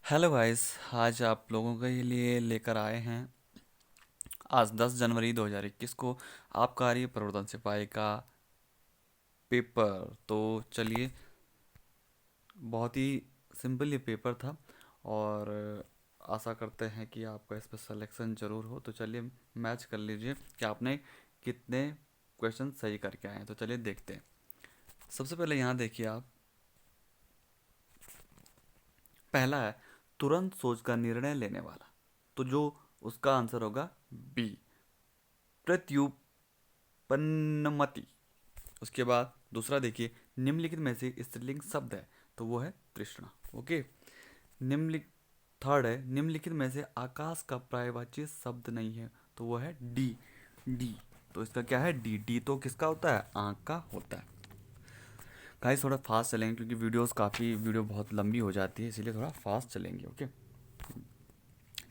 Hello guys. आज आप लोगों के लिए लेकर आए हैं आज 10 जनवरी 2021 को आबकारी प्रवर्तन सिपाही का पेपर। तो चलिए, बहुत ही सिंपल ये पेपर था और आशा करते हैं कि आपका इस पर सिलेक्शन ज़रूर हो। तो चलिए मैच कर लीजिए कि आपने कितने क्वेश्चन सही करके आए हैं। तो चलिए देखते हैं। सबसे पहले यहाँ देखिए आप, पहला है तुरंत सोचकर निर्णय लेने वाला। तो जो उसका आंसर होगा बी, प्रत्युपन्नमति। उसके बाद दूसरा देखिए, निम्नलिखित में से स्त्रीलिंग शब्द है, तो वो है तृष्णा। ओके। निम्नलिखित थर्ड है, निम्नलिखित में से आकाश का पर्यायवाची शब्द नहीं है, तो वो है डी। डी, तो इसका क्या है? डी। डी तो किसका होता है? आँख का होता है। गाइस थोड़ा फास्ट चलेंगे क्योंकि वीडियो बहुत लंबी हो जाती है, इसीलिए थोड़ा फास्ट चलेंगे। ओके।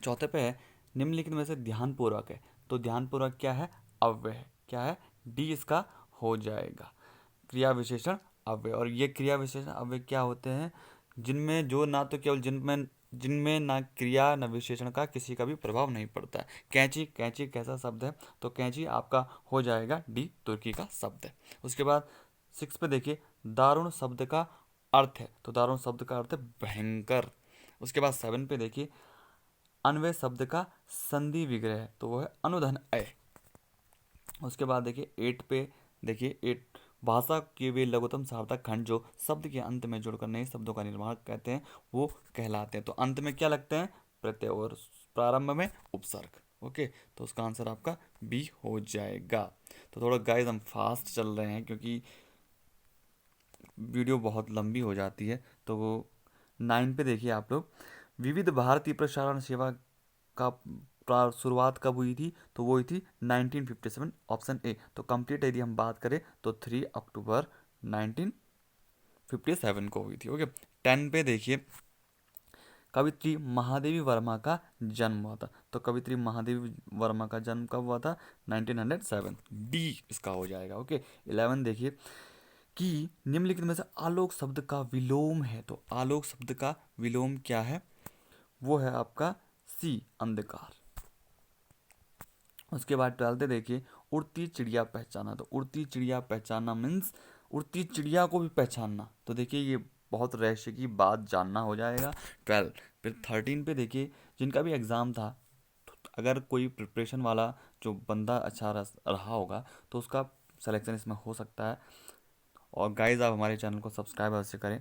चौथे पे है, निम्नलिखित में से ध्यानपूर्वक है, तो ध्यानपूर्वक क्या है? अव्यय है। क्या है? डी इसका हो जाएगा। क्रिया विशेषण अव्यय, और ये क्रिया विशेषण अव्यय क्या होते हैं? जिनमें जो ना तो केवल जिनमें जिनमें ना क्रिया न विशेषण का किसी का भी प्रभाव नहीं पड़ता है। कैंची, कैंची कैसा शब्द है? तो कैंची आपका हो जाएगा डी, तुर्की का शब्द है। उसके बाद 6 पे देखिए, दारुण शब्द का अर्थ है, तो दारुण शब्द का अर्थ है भयंकर। उसके बाद 7 पे देखिए, अन्वय शब्द का संधि विग्रह है, तो वो है अनुधन अय। उसके बाद देखिए 8 पे, देखिए 8, भाषा के वे लघुत्तम सार्थक खंड जो शब्द के अंत में जुड़कर नए शब्दों का निर्माण कहते हैं, वो कहलाते हैं। तो अंत में क्या लगते हैं? प्रत्यय, और प्रारंभ में उपसर्ग। ओके, तो उसका आंसर आपका बी हो जाएगा। तो थोड़ा गाइस हम फास्ट चल रहे हैं क्योंकि वीडियो बहुत लंबी हो जाती है। तो वो 9 पे देखिए आप लोग, विविध भारतीय प्रसारण सेवा का शुरुआत कब हुई थी? तो वो हुई थी 1957, ऑप्शन ए। तो कंप्लीट यदि हम बात करें तो 3 अक्टूबर 1957 को हुई थी। ओके। 10 पे देखिए, कवित्री महादेवी वर्मा का जन्म हुआ था, तो कवित्री महादेवी वर्मा का जन्म कब हुआ था? 1907। डी इसका हो जाएगा। ओके। 11 देखिए, कि निम्नलिखित में से आलोक शब्द का विलोम है, तो आलोक शब्द का विलोम क्या है? वो है आपका सी, अंधकार। उसके बाद 12 देखिए, उड़ती चिड़िया पहचाना, तो उड़ती चिड़िया पहचानना मीन्स उड़ती चिड़िया को भी पहचानना। तो देखिए ये बहुत रहस्य की बात जानना हो जाएगा 12। फिर 13 पे देखिए, जिनका भी एग्ज़ाम था, अगर कोई प्रिपरेशन वाला जो बंदा अच्छा रहा होगा तो उसका सिलेक्शन इसमें हो सकता है। और गाइज़ आप हमारे चैनल को सब्सक्राइब अवश्य करें।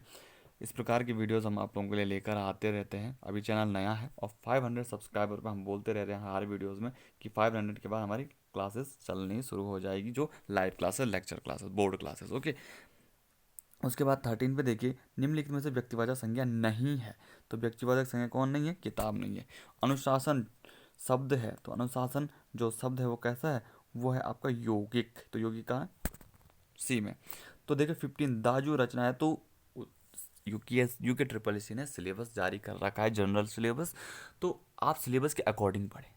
इस प्रकार की वीडियोस हम आप लोगों के लिए लेकर आते रहते हैं। अभी चैनल नया है और 500 सब्सक्राइबर पर हम बोलते रहते हैं हर वीडियोस में कि 500 के बाद हमारी क्लासेस चलनी शुरू हो जाएगी, जो live classes, lecture classes, board classes. Okay. उसके बाद 13 पे देखिए, निम्नलिखित में से व्यक्तिवाचक संज्ञा नहीं है, तो व्यक्तिवाचक संज्ञा कौन नहीं है? किताब नहीं है। अनुशासन शब्द है, तो अनुशासन जो शब्द है वो कैसा है? वो है आपका यौगिक, तो यौगिक कहाँ है? सी में। तो देखिए 15 दाजू रचना है, तो यूके ट्रिपल एसी ने सिलेबस जारी कर रखा है, जनरल सिलेबस। तो आप सिलेबस के अकॉर्डिंग पढ़ें,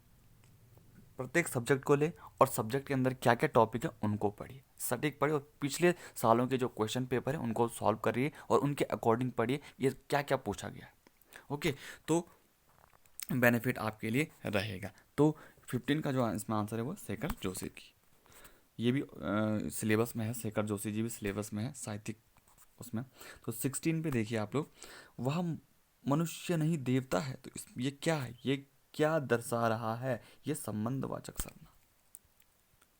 प्रत्येक सब्जेक्ट को ले और सब्जेक्ट के अंदर क्या क्या टॉपिक है उनको पढ़िए, सटीक पढ़िए, और पिछले सालों के जो क्वेश्चन पेपर है उनको सॉल्व करिए और उनके अकॉर्डिंग पढ़िए ये क्या क्या पूछा गया है। ओके। तो बेनिफिट आपके लिए रहेगा। तो 15 का जो इसमें आंसर है वो शेखर जोशी की, ये भी सिलेबस में है, शेखर जोशी जी भी सिलेबस में है, साहित्यिक उसमें। तो 16 पे देखिए आप लोग, वह मनुष्य नहीं देवता है, तो ये क्या है? ये क्या दर्शा रहा है? ये संबंधवाचक सर्वनाम।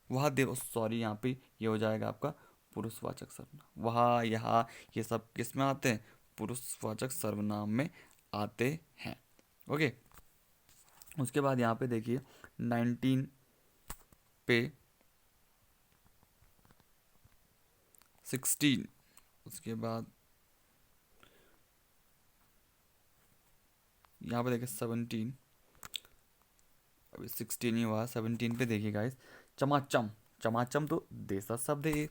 वह देव, सॉरी यहाँ पे ये हो जाएगा आपका पुरुषवाचक सर्वनाम। वह, यहाँ, ये सब किस में आते हैं? पुरुषवाचक सर्वनाम में आते हैं। ओके। उसके बाद यहाँ पे देखिए 19 पे 16, उसके बाद यहाँ पे देखिए 17, अभी 16 ही हुआ, 17 पे देखिए गाइस, चमाचम। चमाचम तो देशज शब्द है ये।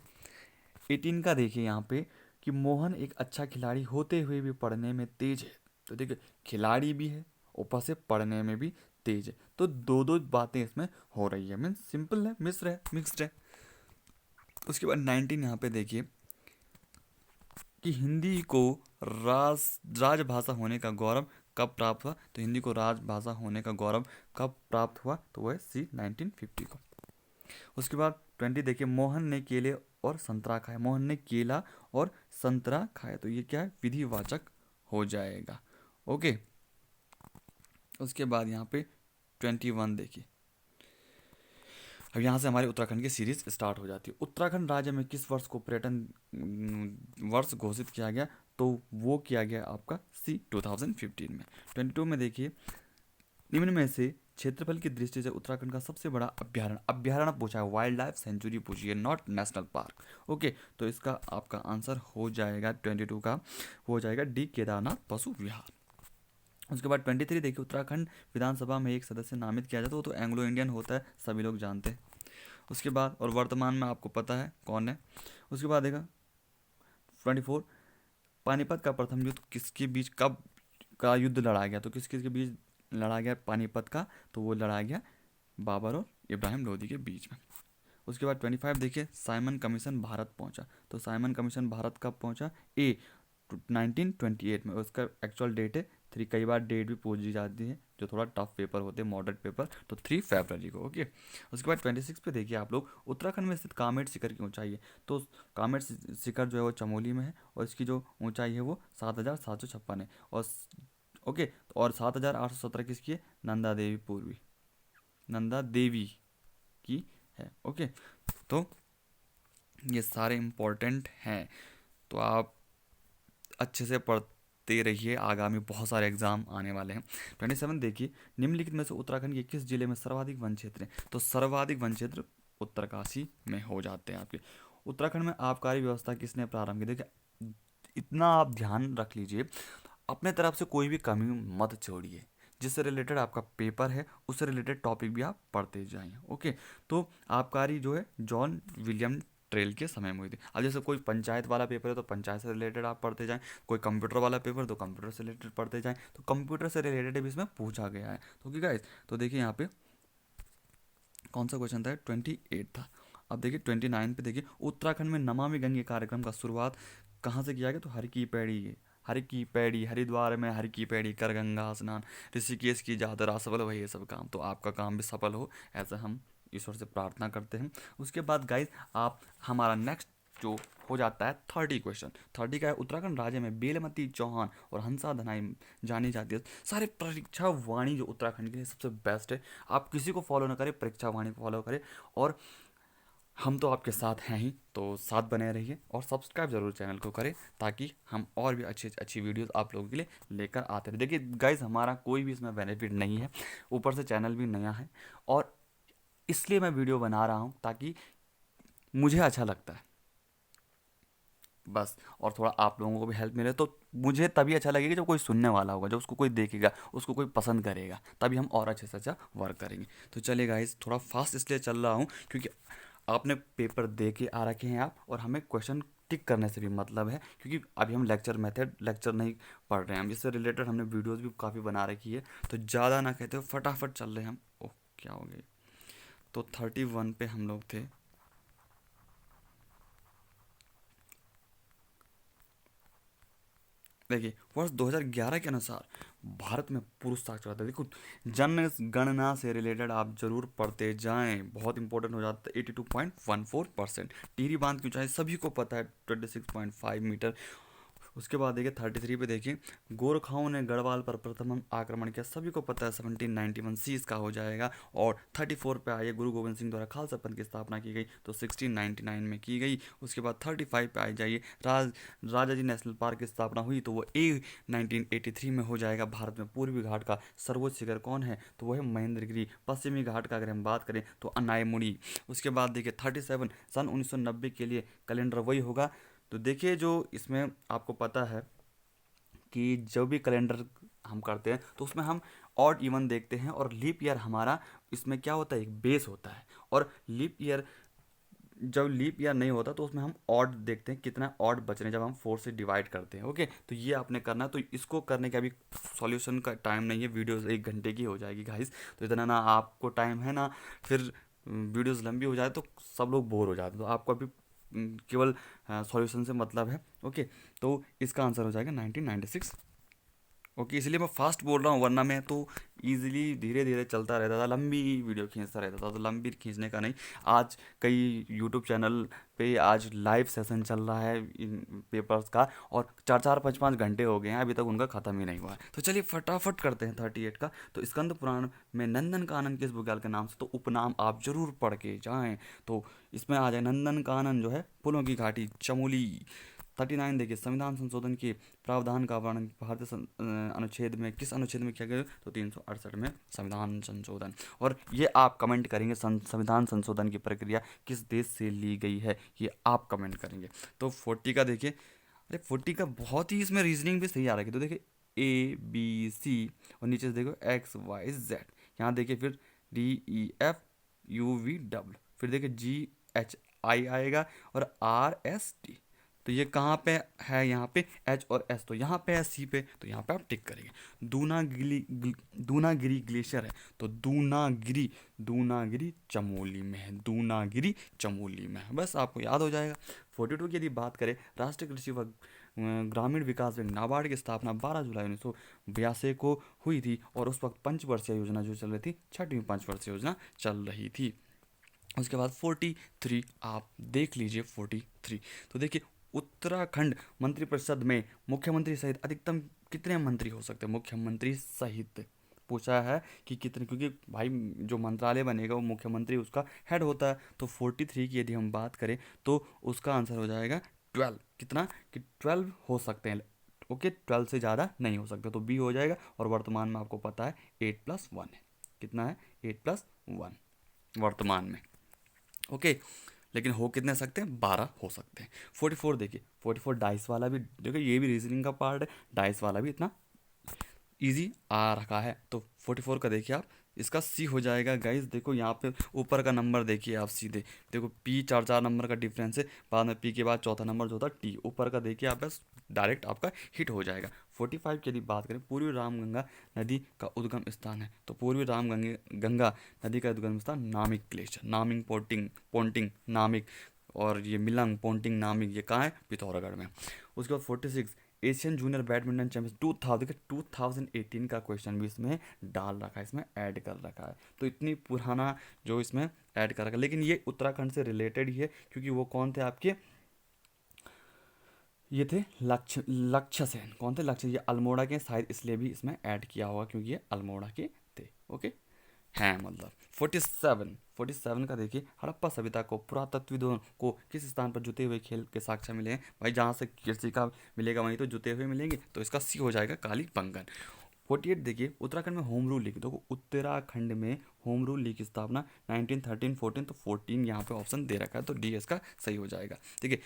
18 का देखिए यहाँ पे, कि मोहन एक अच्छा खिलाड़ी होते हुए भी पढ़ने में तेज है, तो देखिए खिलाड़ी भी है, ऊपर से पढ़ने में भी तेज है, तो दो दो बातें इसमें हो रही है, मीन्स सिंपल है, मिक्स्ड है। उसके बाद 19 यहाँ पे देखिए, कि हिंदी को राजभाषा होने का गौरव कब प्राप्त हुआ, तो हिंदी को राजभाषा होने का गौरव कब प्राप्त हुआ, तो वह सी 1950 को। उसके बाद 20 देखिए, मोहन ने केले और संतरा खाया, मोहन ने केला और संतरा खाया, तो ये क्या है, विधिवाचक हो जाएगा। ओके, उसके बाद यहाँ पे 21 देखिए, अब यहाँ से हमारी उत्तराखंड की सीरीज स्टार्ट हो जाती है। उत्तराखंड राज्य में किस वर्ष को पर्यटन वर्ष घोषित किया गया, तो वो किया गया आपका सी 2015 में। 22 में देखिए, निम्न में से क्षेत्रफल की दृष्टि से उत्तराखंड का सबसे बड़ा अभ्यारण्य, अभ्यारण्य पूछा है, वाइल्ड लाइफ सेंचुरी पूछी है, नॉट नेशनल पार्क। ओके, तो इसका आपका आंसर हो जाएगा 22 का हो जाएगा डी, केदारनाथ पशु विहार। उसके बाद 23 देखिए, उत्तराखंड विधानसभा में एक सदस्य नामित किया जाता है, वो तो एंग्लो इंडियन होता है, सभी लोग जानते हैं। उसके बाद और वर्तमान में आपको पता है कौन है। उसके बाद देखा 24, पानीपत का प्रथम युद्ध किसके बीच कब का युद्ध लड़ा गया, तो किस किस के बीच लड़ा गया पानीपत का, तो वो लड़ा गया बाबर और इब्राहिम लोदी के बीच में। उसके बाद 25 देखिए, साइमन कमीशन भारत पहुंचा, तो साइमन कमीशन भारत कब पहुंचा, ए 1928 में, उसका एक्चुअल डेट है 3, कई बार डेट भी पूछी जाती है जो थोड़ा टफ पेपर होते हैं मॉडरेट पेपर, तो 3 फरवरी को। ओके, उसके बाद 26 पे देखिए आप लोग, उत्तराखंड में स्थित कामेट शिखर की ऊंचाई है, तो कामेट शिखर जो है वो चमोली में है और इसकी जो ऊंचाई है वो 7,756 है। और ओके, और 7,817 किसकी है, नंदा देवी पूर्वी, नंदा देवी की है। ओके, तो ये सारे इम्पोर्टेंट हैं, तो आप अच्छे से पढ़ते रहिए, आगामी बहुत सारे एग्जाम आने वाले हैं। 27 देखिए, निम्नलिखित में से उत्तराखंड के किस जिले में सर्वाधिक वन क्षेत्र हैं, तो सर्वाधिक वन क्षेत्र उत्तरकाशी में हो जाते हैं आपके। उत्तराखंड में आबकारी व्यवस्था किसने प्रारंभ की, देखिए इतना आप ध्यान रख लीजिए, अपने तरफ से कोई भी कमी मत छोड़िए, जिससे रिलेटेड आपका पेपर है उससे रिलेटेड टॉपिक भी आप पढ़ते जाएं। ओके, तो आबकारी जो है जॉन विलियम ट्रेल के समय में हुई थी। अब जैसे कोई पंचायत वाला पेपर है तो पंचायत से रिलेटेड आप पढ़ते जाएं, कोई कंप्यूटर वाला पेपर तो कंप्यूटर से रिलेटेड पढ़ते जाएं, तो कंप्यूटर से रिलेटेड भी इसमें पूछा गया है। तो ओके गाइस, तो देखिए यहाँ पे कौन सा क्वेश्चन था, 28 था। अब देखिए 29 पे देखिए, उत्तराखंड में नमामि गंगे कार्यक्रम का शुरुआत कहाँ से किया गया, तो हर की पैड़ी हरिद्वार में हर की पैड़ी कर गंगा स्नान, ऋषिकेश की यात्रा सफल हुई, ये सब काम, तो आपका काम भी सफल हो, ऐसा हम ईश्वर से प्रार्थना करते हैं। उसके बाद गाइज आप हमारा नेक्स्ट जो हो जाता है 30 क्वेश्चन, 30 का है, उत्तराखंड राज्य में बेलमती चौहान और हंसा धनाई जानी जाती है। सारे परीक्षा वाणी जो उत्तराखंड के लिए सबसे बेस्ट है, आप किसी को फॉलो ना करें, परीक्षा वाणी को फॉलो करें, और हम तो आपके साथ हैं ही, तो साथ बने रहिए और सब्सक्राइब जरूर चैनल को करें, ताकि हम और भी अच्छी अच्छी वीडियोस आप लोगों के लिए लेकर आते रहे। देखिए गाइज, हमारा कोई भी इसमें बेनिफिट नहीं है, ऊपर से चैनल भी नया है, और इसलिए मैं वीडियो बना रहा हूँ ताकि मुझे अच्छा लगता है बस, और थोड़ा आप लोगों को भी हेल्प मिले, तो मुझे तभी अच्छा लगेगा जब कोई सुनने वाला होगा, जब उसको कोई देखेगा, उसको कोई पसंद करेगा, तभी हम और अच्छे से अच्छा वर्क करेंगे। तो चलिए गाइस, थोड़ा फास्ट इसलिए चल रहा हूँ क्योंकि आपने पेपर दे के आ रखे हैं आप, और हमें क्वेश्चन टिक करने से भी मतलब है, क्योंकि अभी हम लेक्चर नहीं पढ़ रहे हैं, हम इससे रिलेटेड हमने वीडियोज़ भी काफ़ी बना रखी है, तो ज़्यादा ना कहते हो, फटाफट चल रहे हैं हम। ओह, क्या हो गया, तो 31 पे हम लोग थे। देखिए वर्ष 2011 के अनुसार भारत में पुरुष साक्षरता, देखो जनगणना से रिलेटेड आप जरूर पढ़ते जाएं, बहुत इंपॉर्टेंट हो जाता है। 82.14%, टिहरी बांध की ऊंचाई सभी को पता है 26.5 मीटर। उसके बाद देखिए 33 पे देखिए, गोरखाओं ने गढ़वाल पर प्रथम आक्रमण किया, सभी को पता है 1791 सी इसका हो जाएगा। और 34 पे आइए, गुरु गोविंद सिंह द्वारा खालसा पंथ की स्थापना की गई, तो 1699 में की गई। उसके बाद 35 पे आ जाइए, राजा जी नेशनल पार्क की स्थापना हुई, तो वो 1983 में हो जाएगा। भारत में पूर्वी घाट का सर्वोच्च शिखर कौन है, तो वो है महेंद्रगिरी। पश्चिमी घाट का अगर हम बात करें तो अनायमुड़ी। उसके बाद देखिए 37, सन 1990 के लिए कैलेंडर वही होगा। तो देखिए जो इसमें आपको पता है कि जो भी कैलेंडर हम करते हैं तो उसमें हम ऑड इवन देखते हैं, और लीप ईयर हमारा इसमें क्या होता है, एक बेस होता है। और लीप ईयर, जब लीप ईयर नहीं होता तो उसमें हम ऑड देखते हैं, कितना ऑड बच रहे हैं जब हम 4 से डिवाइड करते हैं। ओके, तो ये आपने करना है। तो इसको करने का अभी सॉल्यूशन का टाइम नहीं है, वीडियोस 1 घंटे की हो जाएगी गाइस, तो इतना ना आपको टाइम है ना, फिर वीडियोस लंबी हो जाए तो सब लोग बोर हो जाते हैं, तो आपको अभी केवल सॉल्यूशन से मतलब है। ओके, तो इसका आंसर हो जाएगा 1996। ओके, इसलिए मैं फास्ट बोल रहा हूँ, वरना मैं तो इजीली धीरे धीरे चलता रहता था, लंबी वीडियो खींचता रहता था। तो लंबी खींचने का नहीं, आज कई यूट्यूब चैनल पे आज लाइव सेशन चल रहा है इन पेपर्स का, और 4-4 5-5 घंटे हो गए हैं, अभी तक उनका ख़त्म ही नहीं हुआ है। तो चलिए फटाफट करते हैं 38 का। तो स्कंद पुराण में नंदन कानन किस बुग्याल के नाम से, तो उपनाम आप जरूर पढ़ के जाएं। तो इसमें आ जाए नंदन कानन जो है फूलों की घाटी चमोली। 39 देखिए, संविधान संशोधन के प्रावधान का वर्णन भारतीय अनुच्छेद में किस अनुच्छेद में किया गया, तो 368 में संविधान संशोधन। और ये आप कमेंट करेंगे संविधान संशोधन की प्रक्रिया किस देश से ली गई है, ये आप कमेंट करेंगे। तो 40 का देखिए, अरे 40 का बहुत ही इसमें रीजनिंग भी सही आ रही है। तो देखिए ABC, और नीचे से देखो XYZ, यहाँ देखिए फिर DEFUVW, फिर देखिए GHI आएगा, और RST। तो ये कहाँ पे है, यहाँ पे H और S, तो यहाँ पे है C पे, तो यहाँ पे आप टिक करेंगे। दूनागिरी ग्लेशियर है, तो दूनागिरी चमोली में है, दूनागिरी चमोली में है, बस आपको याद हो जाएगा। 42 की यदि बात करें, राष्ट्रीय कृषि व ग्रामीण विकास बैंक नाबार्ड की स्थापना 12 जुलाई 1982 को हुई थी, और उस वक्त पंचवर्षीय योजना जो चल रही थी, छठी पंचवर्षीय योजना चल रही थी। उसके बाद 43 आप देख लीजिए। 43 तो देखिए, उत्तराखंड मंत्रिपरिषद में मुख्यमंत्री सहित अधिकतम कितने मंत्री हो सकते हैं, मुख्यमंत्री सहित पूछा है कि कितने, क्योंकि भाई जो मंत्रालय बनेगा वो मुख्यमंत्री उसका हेड होता है। तो 43 की यदि हम बात करें तो उसका आंसर हो जाएगा 12। कितना कि 12 हो सकते हैं। ओके, 12 से ज़्यादा नहीं हो सकते, तो बी हो जाएगा। और वर्तमान में आपको पता है 8+1 है, कितना है 8+1 वर्तमान में। ओके, लेकिन हो कितने सकते हैं, 12 हो सकते हैं। 44 देखिए, 44 डाइस वाला भी देखिए, ये भी रीजनिंग का पार्ट है, डाइस वाला भी इतना इजी आ रखा है। तो 44 का देखिए आप, इसका सी हो जाएगा गाइस। देखो यहाँ पे ऊपर का नंबर देखिए आप सीधे, देखो पी 4 नंबर का डिफरेंस है, बाद में पी के बाद चौथा नंबर जो होता है टी, ऊपर का देखिए आप, बस डायरेक्ट आपका हिट हो जाएगा। 45 की यदि बात करें, पूर्वी रामगंगा नदी का उद्गम स्थान है, तो पूर्वी गंगा नदी का उद्गम स्थान नामिक ग्लेशियर, नामिंग पोंटिंग नामिक, और ये मिलंग पोंटिंग नामिक, ये कहाँ है, पिथौरागढ़ में। उसके बाद 46, एशियन जूनियर बैडमिंटन चैंपियन 2018 का क्वेश्चन भी इसमें डाल रखा है, इसमें ऐड कर रखा है। तो इतनी पुराना जो इसमें ऐड कर रखा है, लेकिन ये उत्तराखंड से रिलेटेड ही है, क्योंकि वो कौन थे आपके, ये थे लक्ष्य सेन। कौन थे, लक्ष्य, ये अल्मोड़ा के, शायद इसलिए भी इसमें ऐड किया होगा क्योंकि ये अल्मोड़ा के थे। ओके हैं मतलब। 47 का देखिए, हड़प्पा सभ्यता को पुरातत्वविदों को किस स्थान पर जुते हुए खेल के साक्ष्य मिले हैं, भाई जहाँ से कृषि का मिलेगा वहीं तो जुते हुए मिलेंगे, तो इसका सी हो जाएगा कालीबंगन। 48 देखिए, उत्तराखंड में होम रूल लीग, देखो उत्तराखंड में होम रूल लीग की स्थापना 1913 14, तो 14 यहाँ पे ऑप्शन दे रखा है, तो डी इसका सही हो जाएगा। ठीक है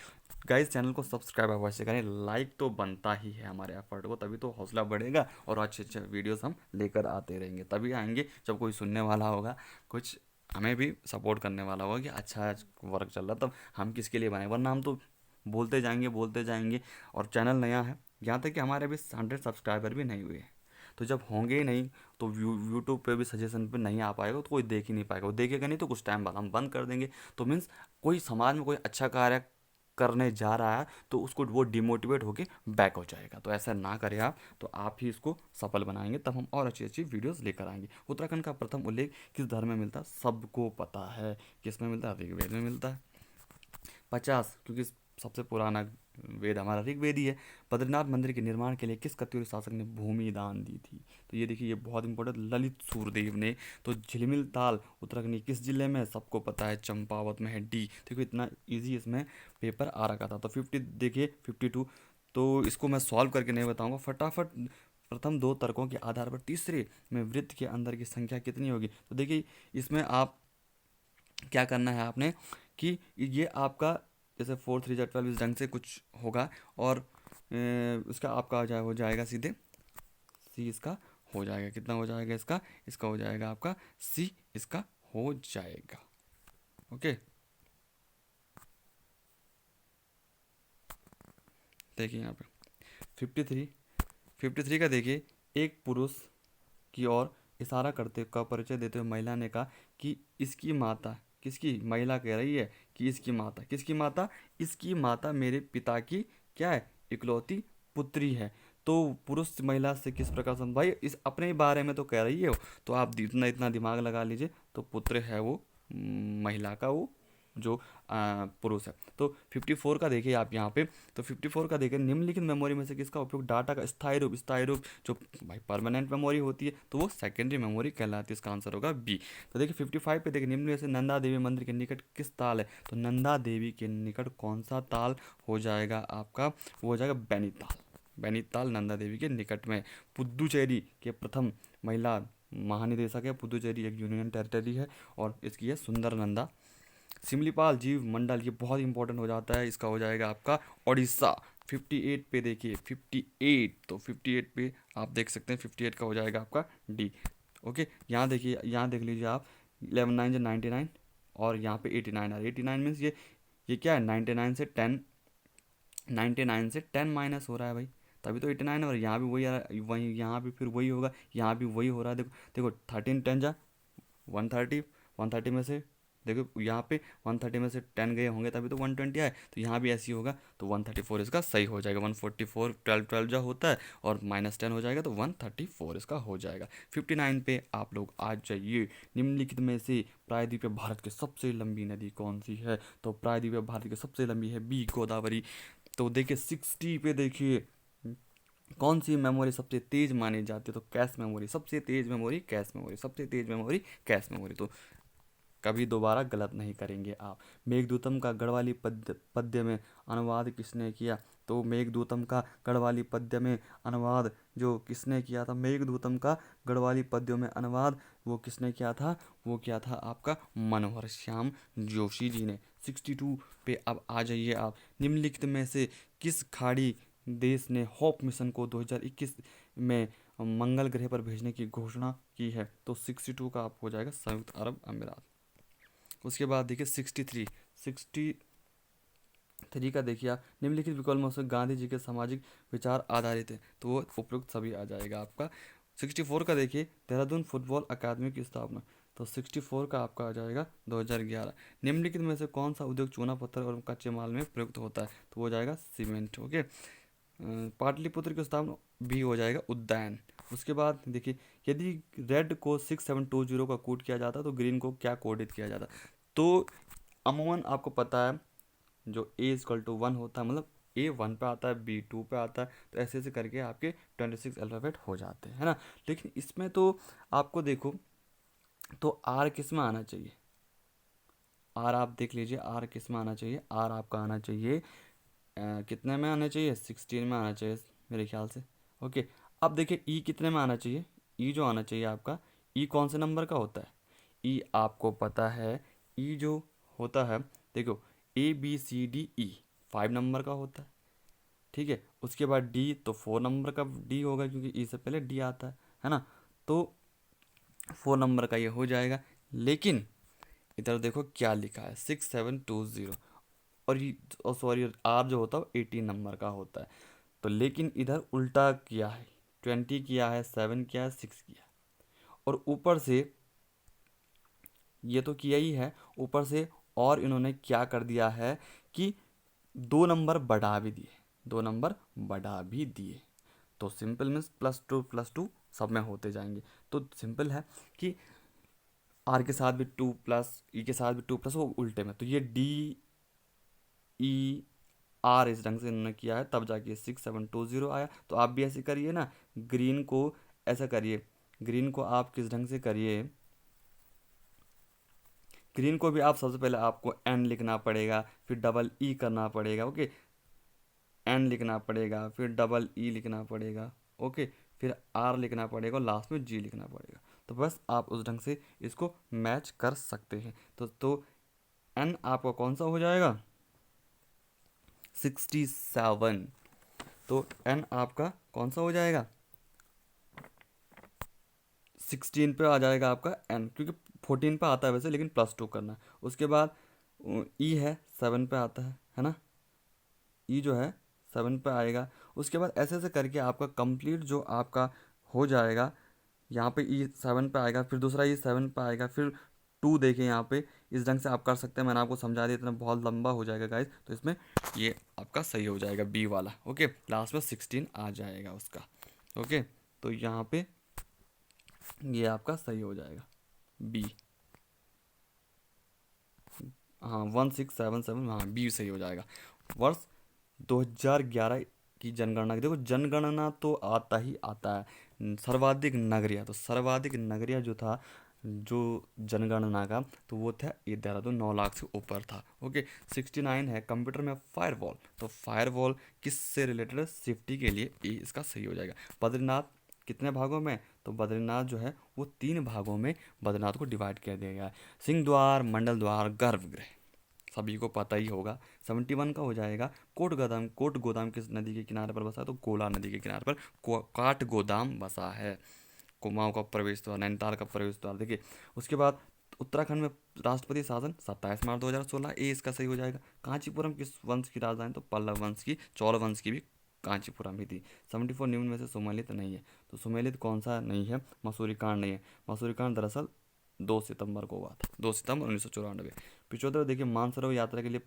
गाइस, चैनल को सब्सक्राइब अवश्य करें, लाइक तो बनता ही है हमारे एफर्ट को, तभी तो हौसला बढ़ेगा और अच्छे अच्छे वीडियोस हम लेकर आते रहेंगे। तभी आएंगे जब कोई सुनने वाला होगा, कुछ हमें भी सपोर्ट करने वाला होगा कि अच्छा वर्क चल रहा, तब हम किसके लिए बनाए, वरना हम तो बोलते जाएंगे। और चैनल नया है, यहाँ तक कि हमारे अभी 100 सब्सक्राइबर भी नहीं हुए हैं, तो जब होंगे ही नहीं तो यूट्यूब पे भी सजेशन पे नहीं आ पाएगा, तो कोई देख ही नहीं पाएगा, वो देखेगा नहीं तो कुछ टाइम बाद हम बंद कर देंगे। तो मीन्स कोई समाज में कोई अच्छा कार्य करने जा रहा है तो उसको वो डिमोटिवेट होके बैक हो जाएगा, तो ऐसा ना करें आप, तो आप ही इसको सफल बनाएंगे, तब हम और अच्छी अच्छी वीडियोस लेकर आएंगे। उत्तराखंड का प्रथम उल्लेख किस धर्म में मिलता है, सबको पता है किस में मिलता है, ऋग्वेद में मिलता है। 50, क्योंकि सबसे पुराना वेद हमारा ऋग्वेद ही है। बद्रीनाथ मंदिर के निर्माण के लिए किस कत्यूरी शासक ने भूमि दान दी थी, तो ये देखिए, ये बहुत इंपॉर्टेंट, ललित सूरदेव ने। तो झिलमिल ताल उत्तराखंड के किस जिले में है, सबको पता है चंपावत में है, डी। देखो इतना इजी इसमें पेपर आ रखा था। तो 50 देखिए, 52, तो इसको मैं सॉल्व करके नहीं बताऊंगा, फटाफट प्रथम दो तर्कों के आधार पर तीसरे में वृत्त के अंदर की संख्या कितनी होगी, तो देखिए इसमें आप क्या करना है आपने, कि ये आपका जैसे 4 3 12 इस ढंग से कुछ होगा, और इसका आपका हो जाएगा सीधे सी, इसका हो जाएगा, कितना हो जाएगा इसका, इसका हो जाएगा आपका सी, इसका हो जाएगा। ओके, देखिए यहाँ पे 53 का देखिए, एक पुरुष की ओर इशारा करते का परिचय देते हुए महिला ने कहा कि इसकी माता किसकी, महिला कह रही है कि इसकी माता, किसकी माता, इसकी माता मेरे पिता की क्या है, इकलौती पुत्री है। तो पुरुष महिला से किस प्रकार से, भाई इस अपने ही बारे में तो कह रही है वो, तो आप इतना इतना दिमाग लगा लीजिए। तो पुत्र है वो महिला का, वो जो पुरुष है। तो 54 का देखिए आप यहाँ पे, तो 54 का देखिए, निम्नलिखित मेमोरी में से किसका उपयोग डाटा का स्थायी रूप, स्थायी रूप जो भाई परमानेंट मेमोरी होती है तो वो सेकेंडरी मेमोरी कहलाती है। इसका आंसर होगा बी। तो देखिए 55 पे देखिए, निम्न में से नंदा देवी मंदिर के निकट किस ताल है, तो नंदा देवी के निकट कौन सा ताल हो जाएगा आपका, वो हो जाएगा बैनीताल। बैनीताल नंदा देवी के निकट में। पुदुचेरी के प्रथम महिला महानिदेशक है, पुदुचेरी एक यूनियन टेरिटरी है और इसकी है सुंदर नंदा। सिमलीपाल जीव मंडल, ये बहुत इंपॉर्टेंट हो जाता है, इसका हो जाएगा आपका उड़ीसा। 58 पे देखिए 58, तो 58 पे आप देख सकते हैं 58 का हो जाएगा आपका डी। ओके, यहाँ देखिए, यहाँ देख लीजिए आप, 11 9 99 और यहाँ पे 89 है। 89 मीन्स ये क्या है, 99 से 10, 99 से 10 माइनस हो रहा है भाई, तभी तो 89। और यहाँ भी वही आ रहा है, वही यहाँ भी फिर वही होगा, यहाँ भी वही हो रहा है। देखो देखो 13 10 जा 130, 130 में से देखो यहाँ पे 130 में से 10 गए होंगे तभी तो 120 आए, तो यहाँ भी ऐसी होगा, तो 134 इसका सही हो जाएगा। 144 12 12 जो होता है और -10 हो जाएगा, तो 134 इसका हो जाएगा। 59 पे आप लोग आ जाइए, निम्नलिखित में से प्रायद्वीपीय भारत की सबसे लंबी नदी कौन सी है, तो प्रायद्वीपीय भारत की सबसे लंबी है बी गोदावरी। तो देखिए 60 पे देखिए, कौन सी मेमोरी सबसे तेज मानी जाती है, तो कैश मेमोरी, सबसे तेज मेमोरी कैश मेमोरी, सबसे तेज मेमोरी कैश मेमोरी। तो कभी दोबारा गलत नहीं करेंगे आप। मेघदूतम का गढ़वाली पद्य में अनुवाद किसने किया, तो मेघदूतम का गढ़वाली पद्य में अनुवाद जो किसने किया था, मेघदूतम का गढ़वाली पद्यों में अनुवाद वो किसने किया था, वो किया था आपका मनोहर श्याम जोशी जी ने। 62 पे अब आ जाइए आप, निम्नलिखित में से किस खाड़ी देश ने होप मिशन को 2021 में मंगल ग्रह पर भेजने की घोषणा की है, तो 62 का आप हो जाएगा संयुक्त अरब अमीरात। उसके बाद देखिए 63 का देखिए आप, निम्नलिखित विकल्पों से गांधी जी के सामाजिक विचार आधारित है, तो वो उपयुक्त सभी आ जाएगा आपका। 64 का देखिए, देहरादून फुटबॉल अकादमी की स्थापना, तो 64 का आपका आ जाएगा 2011। निम्नलिखित में से कौन सा उद्योग चूना पत्थर और कच्चे माल में प्रयुक्त होता है, तो वो हो जाएगा सीमेंट। ओके, पाटलिपुत्र की स्थापना भी हो जाएगा उद्यान। उसके बाद देखिए, यदि रेड को 6720 का कोड किया जाता है तो ग्रीन को क्या कोडित किया जाता है, तो अमूमन आपको पता है जो A=1 होता है, मतलब A 1 पे आता है, B 2 पे आता है, तो ऐसे ऐसे करके आपके 26 अल्फ़ाबेट हो जाते हैं, है ना। लेकिन इसमें तो आपको देखो, तो R किस में आना चाहिए, R आप देख लीजिए, R किस में आना चाहिए, R आपका आना चाहिए कितने में आना चाहिए, 16 में आना चाहिए मेरे ख्याल से। ओके, अब देखिए ई कितने में आना चाहिए, ई जो आना चाहिए आपका, ई कौन से नंबर का होता है, ई आपको पता है, ई जो होता है देखो ABCDE 5 नंबर का होता है, ठीक है। उसके बाद डी तो 4 नंबर का डी होगा, क्योंकि ई से पहले डी आता है ना, तो 4 नंबर का ये हो जाएगा। लेकिन इधर देखो क्या लिखा है 6720, और ये सॉरी आर जो होता है 18 नंबर का होता है, तो लेकिन इधर उल्टा किया है, 20 किया है, 7 किया है, 6 किया है, और ऊपर से ये तो किया ही है, ऊपर से और इन्होंने क्या कर दिया है कि 2 नंबर बढ़ा भी दिए, 2 नंबर बढ़ा भी दिए। तो सिंपल मीन्स +2 सब में होते जाएंगे। तो सिंपल है कि आर के साथ भी 2+, ई के साथ भी 2+, वो उल्टे में, तो ये DER इस ढंग से इन्होंने किया है, तब जाके 6720 आया। तो आप भी ऐसे करिए ना, ग्रीन को ऐसा करिए, ग्रीन को आप किस ढंग से करिए, ग्रीन को भी आप सबसे पहले आपको N लिखना पड़ेगा, फिर डबल E करना पड़ेगा, ओके, N लिखना पड़ेगा, फिर डबल E लिखना पड़ेगा, ओके, फिर R लिखना पड़ेगा और लास्ट में G लिखना पड़ेगा। तो बस आप उस ढंग से इसको मैच कर सकते हैं। तो N आपका कौन सा हो जाएगा, 67। तो N आपका कौन सा हो जाएगा, 16 पे आ जाएगा आपका N, क्योंकि 14 पे आता है वैसे, लेकिन +2 करना है। उसके बाद E है 7 पे आता है ना, E जो है 7 पे आएगा। उसके बाद ऐसे ऐसे करके आपका कंप्लीट जो आपका हो जाएगा, यहाँ पे E 7 पे आएगा, फिर दूसरा E 7 पे आएगा, फिर 2 देखें यहाँ पे, इस ढंग से आप कर सकते हैं। मैंने आपको समझा दिया, इतना बहुत लंबा हो जाएगा गाइस, तो इसमें ये आपका सही हो जाएगा बी वाला। ओके, लास्ट में 16 आ जाएगा उसका। ओके, तो यहाँ पे ये आपका सही हो जाएगा बी। हाँ 1677, हाँ बी सही हो जाएगा। वर्ष 2011 की जनगणना, देखो जनगणना तो आता ही आता है। सर्वाधिक नगरिया, तो सर्वाधिक नगरिया जो था जो जनगणना का, तो वो था ये देहरादून, 9 लाख से ऊपर था। ओके, 69 है कंप्यूटर में फायरवॉल, तो फायरवॉल किससे रिलेटेड है? सेफ्टी के लिए, ये इसका सही हो जाएगा। बद्रीनाथ कितने भागों में? तो बद्रीनाथ जो है वो 3 भागों में बद्रीनाथ को डिवाइड कर दिया गया है। सिंह द्वार, मंडल द्वार, गर्भगृह, सभी को पता ही होगा। 71 का हो जाएगा कोट गोदाम। कोट गोदाम किस नदी के किनारे पर बसा है? तो कोला नदी के किनारे पर काट गोदाम बसा है। कुमाऊं का प्रवेश द्वार, नैनीताल का प्रवेश द्वार। देखिए उसके बाद उत्तराखंड में राष्ट्रपति शासन 27 मार्च 2016, ए इसका सही हो जाएगा। कांचीपुरम किस वंश की राजधानी? तो पल्लव वंश की, चौल वंश की भी कांचीपुरम ही थी। 74 निम्न में से सुमेलित नहीं है, तो सुमेलित कौन सा नहीं है? मसूरी कांड नहीं है। मसूरी कांड दरअसल 2 सितंबर को हुआ था, 2 सितंबर 1994। 75 देखिए मानसरोवर यात्रा के लिए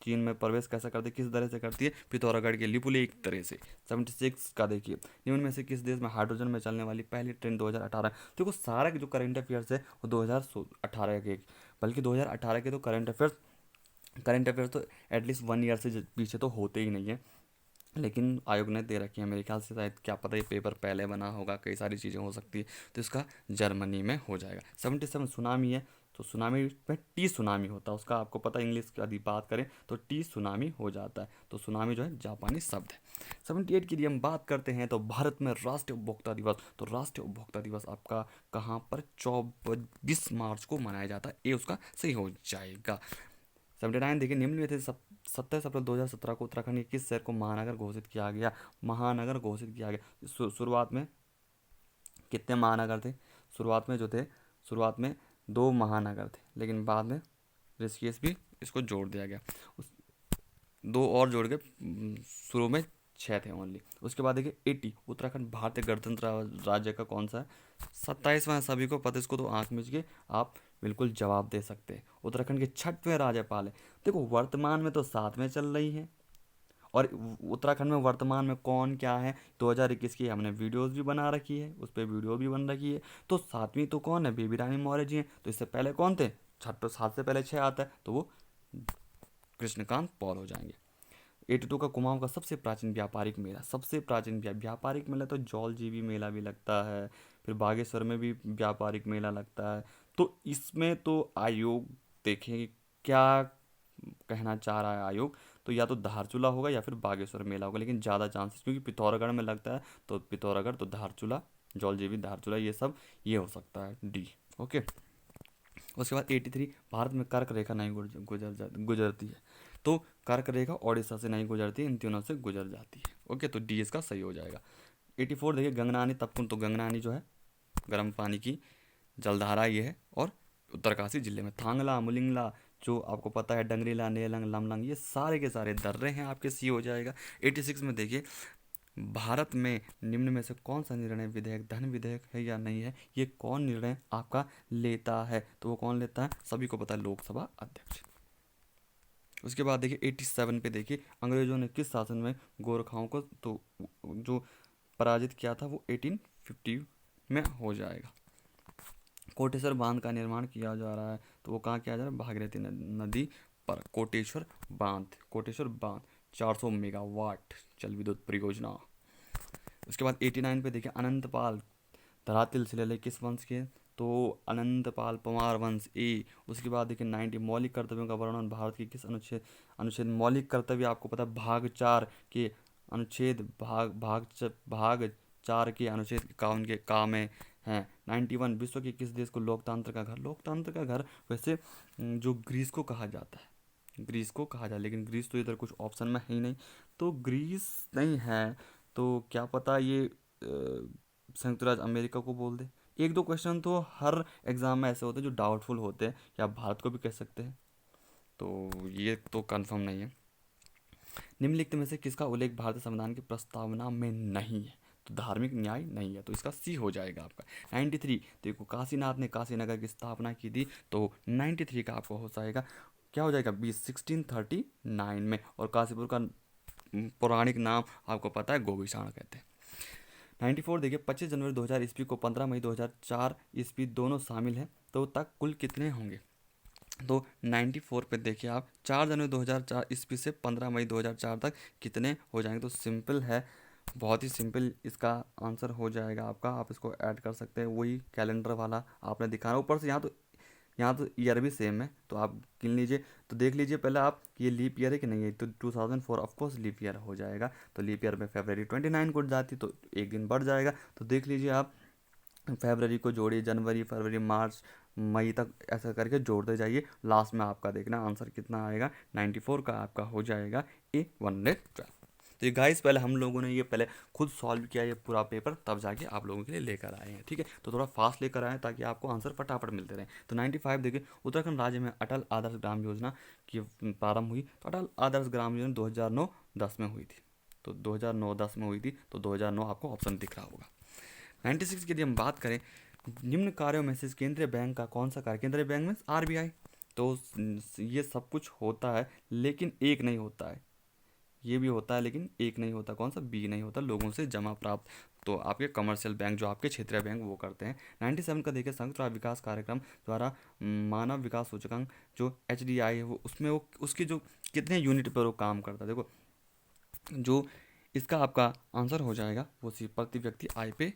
चीन में प्रवेश कैसा करती है, किस तरह से करती है? पिथौरागढ़ के लिपुलेख तरह से। 76 का देखिए निम्न में से किस देश में हाइड्रोजन में चलने वाली पहली ट्रेन 2018? देखो सारा जो करंट अफेयर्स है वो 2018 के, बल्कि 2018 के तो करंट अफेयर्स तो एटलीस्ट 1 ईयर से पीछे तो होते ही नहीं है, लेकिन आयोग ने दे रखी है। मेरे ख्याल से शायद, क्या पता ये पेपर पहले बना होगा, कई सारी चीज़ें हो सकती है, तो इसका जर्मनी में हो जाएगा। 77 सुनामी है, तो सुनामी में टी सुनामी होता है, उसका आपको पता, इंग्लिश की यदि बात करें तो टी सुनामी हो जाता है, तो सुनामी जो है जापानी शब्द है। 78 की यदि हम बात करते हैं तो भारत में राष्ट्रीय उपभोक्ता दिवस, तो राष्ट्रीय उपभोक्ता दिवस आपका कहाँ पर? 24 मार्च को मनाया जाता है, ये उसका सही हो जाएगा। 79 देखिए निम्न में थे 27 अप्रैल 2017 को उत्तराखंड के किस शहर को महानगर घोषित किया गया? महानगर घोषित किया गया। शुरुआत में कितने महानगर थे? शुरुआत में 2 महानगर थे, लेकिन बाद में ऋषिकेश भी इसको जोड़ दिया गया, उस 2 और जोड़ के शुरू में 6 थे ओनली। उसके बाद देखिए 80 उत्तराखंड भारतीय गणतंत्र राज्य का कौन सा है? 27वां है, सभी को पता, इसको तो आंख मीच के आप बिल्कुल जवाब दे सकते हैं। उत्तराखंड के 6वें राज्यपाल है। देखो वर्तमान में तो 7 में चल रही है, और उत्तराखंड में वर्तमान में कौन क्या है 2021 की हमने वीडियोस भी बना रखी है, उस पर वीडियो भी बन रखी है। तो 7वीं तो कौन है? बेबी रानी मौर्य जी हैं। तो इससे पहले कौन थे? 6 तो 7 से पहले 6 आता है, तो वो कृष्णकांत पॉल हो जाएंगे। 82 का कुमाऊं का सबसे प्राचीन व्यापारिक मेला, सबसे प्राचीन व्यापारिक मेला तो जौल जीवी मेला भी लगता है, फिर बागेश्वर में भी व्यापारिक मेला लगता है। तो इसमें तो आयोग देखें कि क्या कहना चाह रहा है आयोग, तो या तो धारचूला होगा या फिर बागेश्वर मेला होगा, लेकिन ज़्यादा चांसेस क्योंकि पिथौरागढ़ में लगता है, तो पिथौरागढ़ तो धारचूला, जौल जीवी धारचूला, ये सब ये हो सकता है डी। ओके, उसके बाद 83 भारत में कर्क रेखा नहीं गुजरती है, तो कर्क रेखा ओडिशा से नहीं गुजरती, इन तीनों से गुजर जाती है। ओके, तो डी इसका सही हो जाएगा। 84 देखिए गंगनानी तपकुंड, तो गंगनानी जो है गर्म पानी की जलधारा ये है, और उत्तरकाशी जिले में थांगला, मुलिंगला, जो आपको पता है डंगरीला, नेलंग, लमलंग, ये सारे के सारे दर्रे हैं आपके, सी हो जाएगा। 86 में देखिए भारत में निम्न में से कौन सा निर्णय विधेयक धन विधेयक है या नहीं है? ये कौन निर्णय आपका लेता है? तो वो कौन लेता है? सभी को पता है, लोकसभा अध्यक्ष। उसके बाद देखिए 87 पे देखिए अंग्रेजों ने किस शासन में गोरखाओं को तो जो पराजित किया था, वो 1850 में हो जाएगा। कोटेश्वर बांध का निर्माण किया जा रहा है, तो वो कहाँ किया जा रहा है? भागीरथी नदी पर कोटेश्वर बांध 400 मेगावाट जल विद्युत परियोजना। उसके बाद 89 पे देखिए अनंतपाल धरातल शिलालेख किस वंश के? तो अनंतपाल परमार वंश, ए। उसके बाद देखिए 90 मौलिक कर्तव्यों का वर्णन भारत की किस अनुच्छेद मौलिक कर्तव्य आपको पता है भाग 4 के अनुच्छेद भाग 4 के अनुच्छेद 51 के का में हैं। 91 विश्व के किस देश को लोकतंत्र का घर? लोकतंत्र का घर वैसे जो ग्रीस को कहा जाता है, लेकिन ग्रीस तो इधर कुछ ऑप्शन में है ही नहीं, तो ग्रीस नहीं है, तो क्या पता ये संयुक्त राज्य अमेरिका को बोल दे। 1-2 क्वेश्चन तो हर एग्जाम में ऐसे होते हैं जो डाउटफुल होते हैं, या भारत को भी कह सकते हैं, तो ये तो कंफर्म नहीं है। निम्नलिखित में से किसका उल्लेख भारतीय संविधान की प्रस्तावना में नहीं है? तो धार्मिक न्याय नहीं है, तो इसका सी हो जाएगा आपका। 93 देखो काशीनाथ ने काशीनगर की स्थापना की थी, तो 93 का आपको हो जाएगा क्या हो जाएगा बी 1639 में। और काशीपुर का पौराणिक नाम आपको पता है गोविशाण कहते हैं। 94 देखिए 25 जनवरी 2000 ईस्वी को 15 मई 2004 ईस्वी दोनों शामिल हैं, तो तक कुल कितने होंगे। तो 94 पे देखिए आप 4 जनवरी 2004 ईस्वी से 15 मई 2004 तक कितने हो जाएंगे। तो सिंपल है, बहुत ही सिंपल इसका आंसर हो जाएगा आपका। आप इसको ऐड कर सकते हैं, वही कैलेंडर वाला आपने दिखाना ऊपर से। यहाँ तो ईयर भी सेम है, तो आप गिन लीजिए। तो देख लीजिए पहले आप कि ये लीप ईयर है कि नहीं है। तो 2004 ऑफकोर्स लीप ईयर हो जाएगा। तो लीप ईयर में फरवरी 29 को जाती, तो एक दिन बढ़ जाएगा। तो देख लीजिए आप फरवरी को जोड़िए, जनवरी फरवरी मार्च मई तक ऐसा करके जोड़ते जाइए। लास्ट में आपका देखना आंसर कितना आएगा। 94 का आपका हो जाएगा ए 112। तो ये गाइस पहले हम लोगों ने ये पहले खुद सॉल्व किया ये पूरा पेपर, तब जाके आप लोगों के लिए लेकर आए हैं, ठीक है। तो थोड़ा फास्ट लेकर आए ताकि आपको आंसर फटाफट मिलते रहे। तो 95 देखिए उत्तराखंड राज्य में अटल आदर्श ग्राम योजना की प्रारंभ हुई। तो अटल आदर्श ग्राम योजना 2009-10 में हुई थी। तो 2009-10 में हुई थी, तो 2009 आपको ऑप्शन दिख रहा होगा। 96 की यदि हम बात करें, निम्न कार्यों में से केंद्रीय बैंक का कौन सा कार्य, केंद्रीय बैंक में आरबीआई। तो ये सब कुछ होता है लेकिन एक नहीं होता है, ये भी होता है लेकिन एक नहीं होता, कौन सा, बी नहीं होता, लोगों से जमा प्राप्त। तो आपके कमर्शियल बैंक जो आपके क्षेत्रीय बैंक वो करते हैं। 97 का देखिए संयुक्त राज्य विकास कार्यक्रम द्वारा मानव विकास सूचकांक जो HDI है, वो उसमें वो उसकी जो कितने यूनिट पर वो काम करता है। देखो जो इसका आपका आंसर हो जाएगा वो सी प्रति व्यक्ति आय पे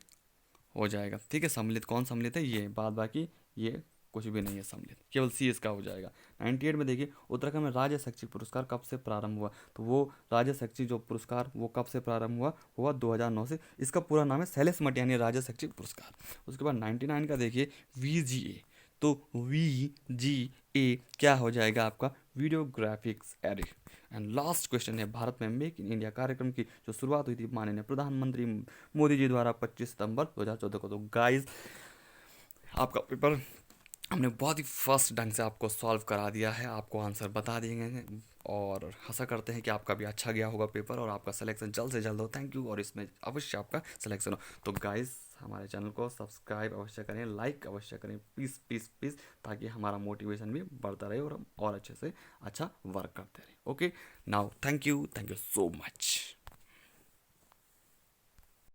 हो जाएगा, ठीक है। सम्मिलित कौन सम्मिलित है, ये बाद बाकी ये कुछ भी नहीं है सम्मिलित, केवल सी इसका हो जाएगा। 98 में देखिए उत्तराखंड में राज्य शैक्षिक पुरस्कार कब से प्रारंभ हुआ। तो वो राज्य शैक्षिक जो पुरस्कार वो कब से प्रारंभ हुआ 2009 से। इसका पूरा नाम है शैलेश मटियानी राज्य शैक्षिक पुरस्कार। उसके बाद 99 का देखिए VGA। तो VGA क्या हो जाएगा आपका, वीडियो ग्राफिक्स एडी। एंड लास्ट क्वेश्चन है, भारत में मेक इन इंडिया कार्यक्रम की जो शुरुआत हुई थी माननीय प्रधानमंत्री मोदी जी द्वारा 25 सितंबर 2014 को। तो गाइस आपका पेपर हमने बहुत ही फर्स्ट ढंग से आपको सॉल्व करा दिया है, आपको आंसर बता देंगे और आशा करते हैं कि आपका भी अच्छा गया होगा पेपर और आपका सिलेक्शन जल्द से जल्द हो। थैंक यू, और इसमें अवश्य आपका सिलेक्शन हो। तो गाइस हमारे चैनल को सब्सक्राइब अवश्य करें, लाइक अवश्य करें, प्लीज़ प्लीज़ प्लीज़, ताकि हमारा मोटिवेशन भी बढ़ता रहे और हम और अच्छे से अच्छा वर्क करते रहें। Okay now thank you so much.